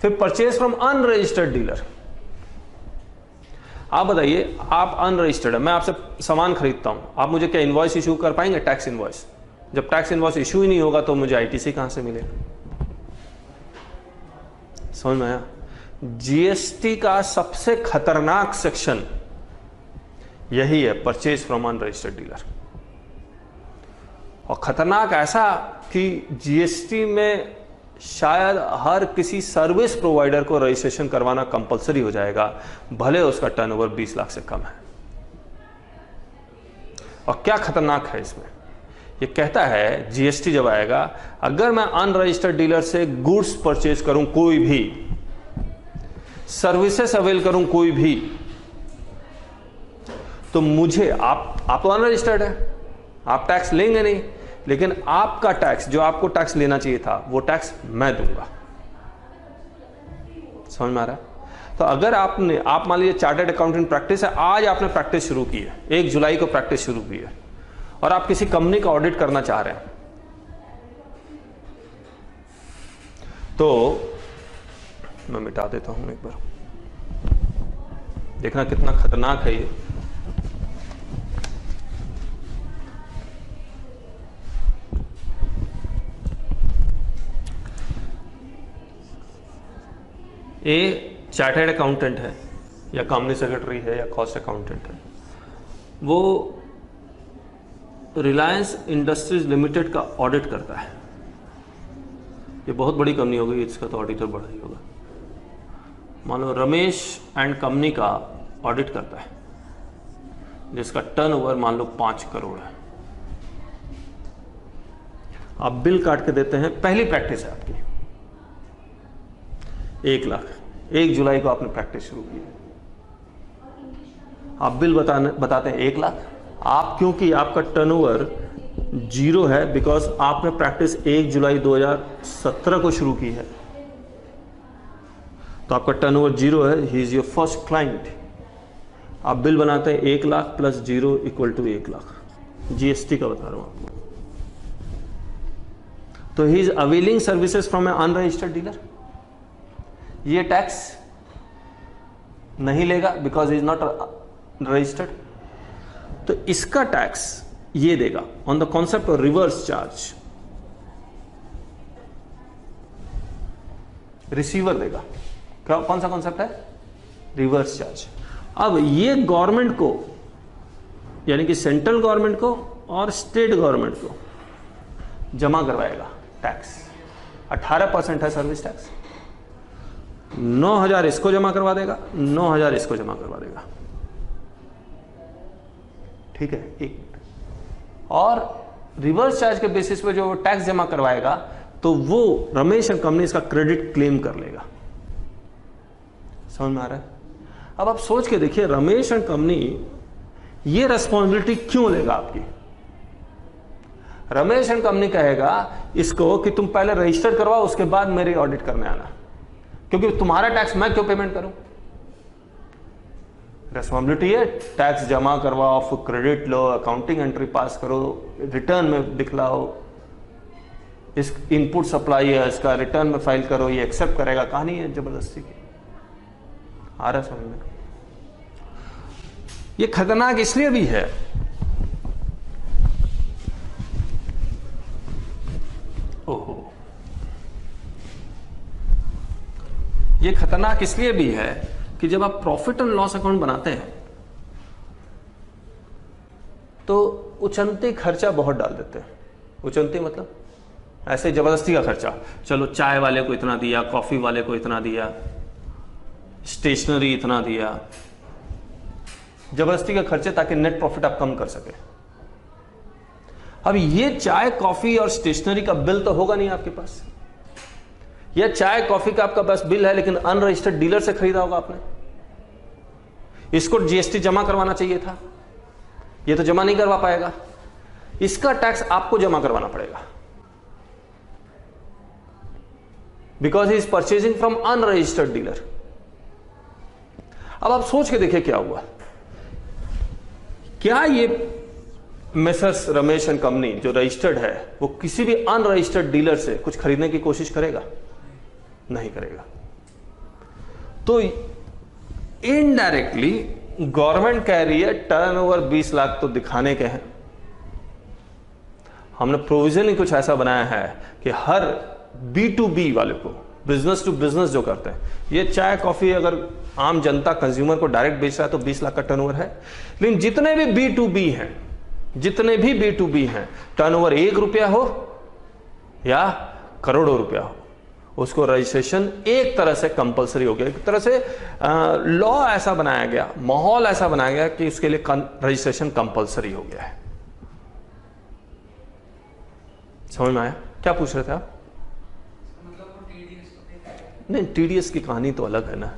फिर purchase from unregistered dealer. आप बताइए, आप अनरजिस्टर्ड है, मैं आपसे सामान खरीदता हूं, आप मुझे क्या इनवॉइस इशू कर पाएंगे? Tax invoice. जब टैक्स इनवॉइस इशू ही नहीं होगा तो मुझे आईटीसी कहां से मिलेगा? समझ में आया? जीएसटी का सबसे खतरनाक सेक्शन यही है, परचेज फ्रॉम अनरजिस्टर्ड डीलर। और खतरनाक ऐसा कि जीएसटी में शायद हर किसी सर्विस प्रोवाइडर को रजिस्ट्रेशन करवाना कंपलसरी हो जाएगा, भले उसका टर्नओवर 20 लाख से कम है। और क्या खतरनाक है इसमें, ये कहता है जीएसटी जब आएगा, अगर मैं अनरजिस्टर्ड डीलर से गुड्स परचेज करूं, कोई भी सर्विसेज अवेल करूं, कोई भी, तो मुझे, आप तो अनरजिस्टर्ड है, आप टैक्स लेंगे नहीं, लेकिन आपका टैक्स, जो आपको टैक्स लेना चाहिए था, वो टैक्स मैं दूंगा। समझ में आ रहा है? तो अगर आप मान लीजिए चार्टर्ड अकाउंटेंट प्रैक्टिस है, आज आपने प्रैक्टिस शुरू की है, 1 जुलाई को प्रैक्टिस शुरू की है, और आप किसी कंपनी का ऑडिट करना चाह रहे हैं, तो मैं मिटा देता हूं एक बार, देखना कितना खतरनाक है ये। ए चार्टर्ड अकाउंटेंट है या कंपनी सेक्रेटरी है या कॉस्ट अकाउंटेंट है, वो रिलायंस इंडस्ट्रीज लिमिटेड का ऑडिट करता है। ये बहुत बड़ी कंपनी होगी, इसका तो ऑडिटर बड़ा ही होगा। मान लो रमेश एंड कंपनी का ऑडिट करता है, जिसका टर्नओवर मान लो 5 करोड़ है। आप बिल काट के देते हैं, पहली प्रैक्टिस है आपकी, 1 लाख, 1 जुलाई को आपने प्रैक्टिस शुरू की, आप बिल बताते हैं 1 लाख। आप, क्योंकि आपका टर्नओवर 0 है, बिकॉज आपने प्रैक्टिस 1 जुलाई 2017 को शुरू की है, तो आपका टर्नओवर 0 है, he is your first client. आप बिल बनाते हैं 1 lakh plus 0 equal to 1 lakh, GST का बता रहा हूं आपको। तो he is availing services from a unregistered dealer, ये टैक्स नहीं लेगा बिकॉज इज नॉट रजिस्टर्ड, तो इसका टैक्स ये देगा on the concept of reverse charge, receiver देगा। कौन सा कॉन्सेप्ट है? Reverse charge. अब ये गवर्नमेंट को, यानी कि सेंट्रल गवर्नमेंट को और स्टेट गवर्नमेंट को जमा करवाएगा टैक्स। 18% है सर्विस टैक्स, 9,000 इसको जमा करवा देगा, 9,000 इसको जमा करवा देगा। ठीक है, एक। और रिवर्स चार्ज के बेसिस पे जो टैक्स जमा करवाएगा, तो वो रमेश एंड कंपनी इसका क्रेडिट क्लेम कर लेगा। समझ में आ रहा है? अब आप सोच के देखिए, रमेश एंड कंपनी ये रिस्पॉन्सिबिलिटी क्यों लेगा आपकी? रमेश एंड कंपनी कहेगा इसको कि तुम पहले रजिस्टर करवाओ, उसके बाद मेरे ऑडिट करने आना, क्योंकि तुम्हारा टैक्स मैं क्यों पेमेंट करूं? रिस्पॉन्सिबिलिटी है, टैक्स जमा करवाओ, फिर क्रेडिट लो, अकाउंटिंग एंट्री पास करो, रिटर्न में दिखलाओ, इस इनपुट सप्लाई है, इसका रिटर्न में फाइल करो, ये एक्सेप्ट करेगा। कहानी है जबरदस्ती की। आ रहा समझ में? ये खतरनाक इसलिए भी है, ओहो, ये खतरनाक इसलिए भी है कि जब आप प्रॉफिट एंड लॉस अकाउंट बनाते हैं तो उचंती खर्चा बहुत डाल देते हैं। उचंती मतलब ऐसे जबरदस्ती का खर्चा, चलो चाय वाले को इतना दिया, कॉफी वाले को इतना दिया, स्टेशनरी इतना दिया, जबरदस्ती का खर्चे, ताकि नेट प्रॉफिट आप कम कर सके। अब ये चाय कॉफी और स्टेशनरी का बिल तो होगा नहीं आपके पास, या चाय कॉफी का आपका पास बिल है लेकिन अनरजिस्टर्ड डीलर से खरीदा होगा आपने, इसको जीएसटी जमा करवाना चाहिए था, ये तो जमा नहीं करवा पाएगा, इसका टैक्स आपको जमा करवाना पड़ेगा, because he is purchasing from unregistered dealer. अब आप सोच के देखिए क्या हुआ। क्या ये मेसर्स रमेश एंड कंपनी जो रजिस्टर्ड है, वो किसी भी अनरजिस्टर्ड डीलर से कुछ खरीदने की कोशिश करेगा? नहीं करेगा। तो इनडायरेक्टली गवर्नमेंट कह रही है टर्नओवर 20 लाख तो दिखाने के हैं। हमने प्रोविजन ही कुछ ऐसा बनाया है कि हर B2B वाले को, बिजनेस टू बिजनेस जो करते हैं, ये चाय कॉफी अगर आम जनता कंज्यूमर को डायरेक्ट बेच रहा है तो 20 लाख का टर्नओवर है, लेकिन जितने भी B2B हैं, टर्नओवर 1 रुपया हो या करोड़ों रुपया हो, उसको रजिस्ट्रेशन एक तरह से कंपलसरी हो गया। एक तरह से लॉ ऐसा बनाया गया, माहौल ऐसा बनाया गया कि उसके लिए रजिस्ट्रेशन कंपलसरी हो गया है। समझ में आया? क्या पूछ रहे थे आप? नहीं, TDS की कहानी तो अलग है ना।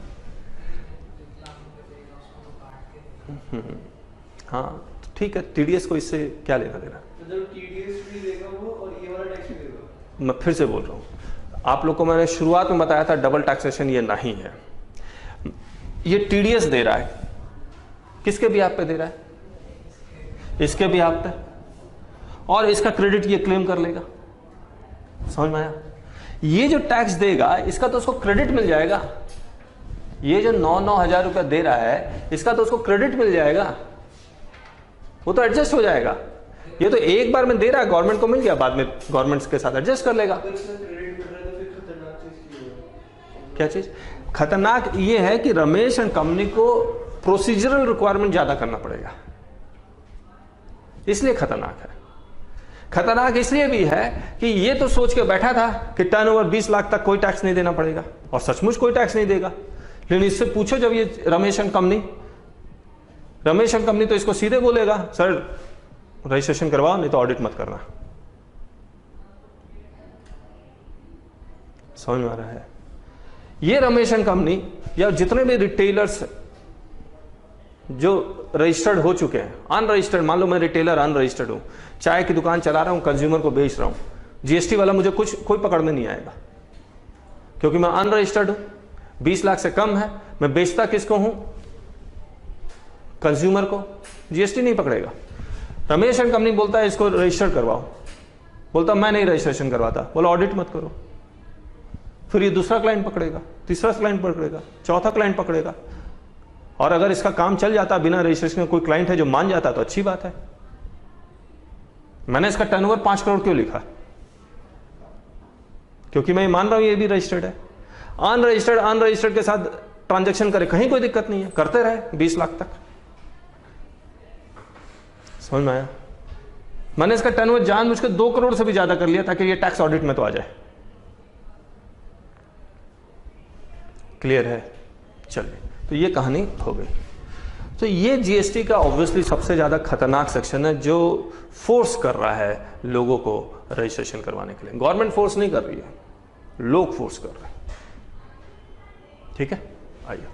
हाँ ठीक है, TDS को इससे क्या लेना देना? TDS भी देगा वो और ये वाला टैक्स भी देगा। मैं फिर से बोल रहा हूँ, आप लोग को मैंने शुरुआत में बताया था डबल टैक्सेशन ये नहीं है। ये TDS दे रहा है, किसके भी आप पे दे रहा है? इसके भी आप पे, और इसका क्रेडिट ये क्लेम कर लेगा। समझ में आया? ये जो टैक्स देगा इसका तो उसको क्रेडिट मिल जाएगा। ये जो 9-9 हजार रुपया दे रहा है इसका तो उसको क्रेडिट मिल जाएगा, वो तो एडजस्ट हो जाएगा। ये तो एक बार में दे रहा है, गवर्नमेंट को मिल गया, बाद में गवर्नमेंट के साथ एडजस्ट कर लेगा। क्या चीज खतरनाक? ये है कि रमेश एंड कंपनी को प्रोसीजरल रिक्वायरमेंट ज्यादा करना पड़ेगा, इसलिए खतरनाक है। खतरनाक इसलिए भी है कि ये तो सोच के बैठा था कि टर्नओवर 20 लाख तक कोई टैक्स नहीं देना पड़ेगा, और सचमुच कोई टैक्स नहीं देगा। लेकिन इससे पूछो जब ये रमेश एंड कंपनी तो इसको सीधे बोलेगा, सर रजिस्ट्रेशन करवाओ नहीं तो ऑडिट मत करना। समझ में आ रहा है? ये रमेश एंड कंपनी या जितने भी रिटेलर्स जो रजिस्टर्ड हो चुके हैं, अनरजिस्टर्ड, मान लो मैं रिटेलर अनरजिस्टर्ड हूं, चाय की दुकान चला रहा हूं, कंज्यूमर को बेच रहा हूं, GST वाला मुझे कोई पकड़ने नहीं आएगा, क्योंकि मैं अनरजिस्टर्ड हूं, 20 लाख से कम है, मैं बेचता किसको हूं? कंज्यूमर को, GST नहीं पकड़ेगा। रमेश एंड कंपनी बोलता है इसको रजिस्टर करवाओ, बोलता मैं नहीं रजिस्ट्रेशन करवाता, बोला ऑडिट मत करो। फिर ये दूसरा क्लाइंट पकड़ेगा, तीसरा क्लाइंट पकड़ेगा, चौथा क्लाइंट पकड़ेगा, और अगर इसका काम चल जाता बिना रजिस्ट्रेशन, कोई क्लाइंट है जो मान जाता तो अच्छी बात है। मैंने इसका टर्नओवर 5 करोड़ क्यों लिखा? क्योंकि मैं मान रहा हूं ये भी रजिस्टर्ड है। अनरजिस्टर्ड के साथ ट्रांजैक्शन करे, कहीं कोई दिक्कत नहीं है, करते रहे 20 लाख तक। समझ में आया? मैंने इसका टर्नओवर जानबूझ के 2 करोड़ से भी ज्यादा कर लिया ताकि ये टैक्स ऑडिट में तो आ जाए। क्लियर है? चलिए, तो ये कहानी हो गई। तो ये GST का ऑब्वियसली सबसे ज्यादा खतरनाक सेक्शन है जो फोर्स कर रहा है लोगों को रजिस्ट्रेशन करवाने के लिए। गवर्नमेंट फोर्स नहीं कर रही है, लोग फोर्स कर रहे हैं। ठीक है, आइए।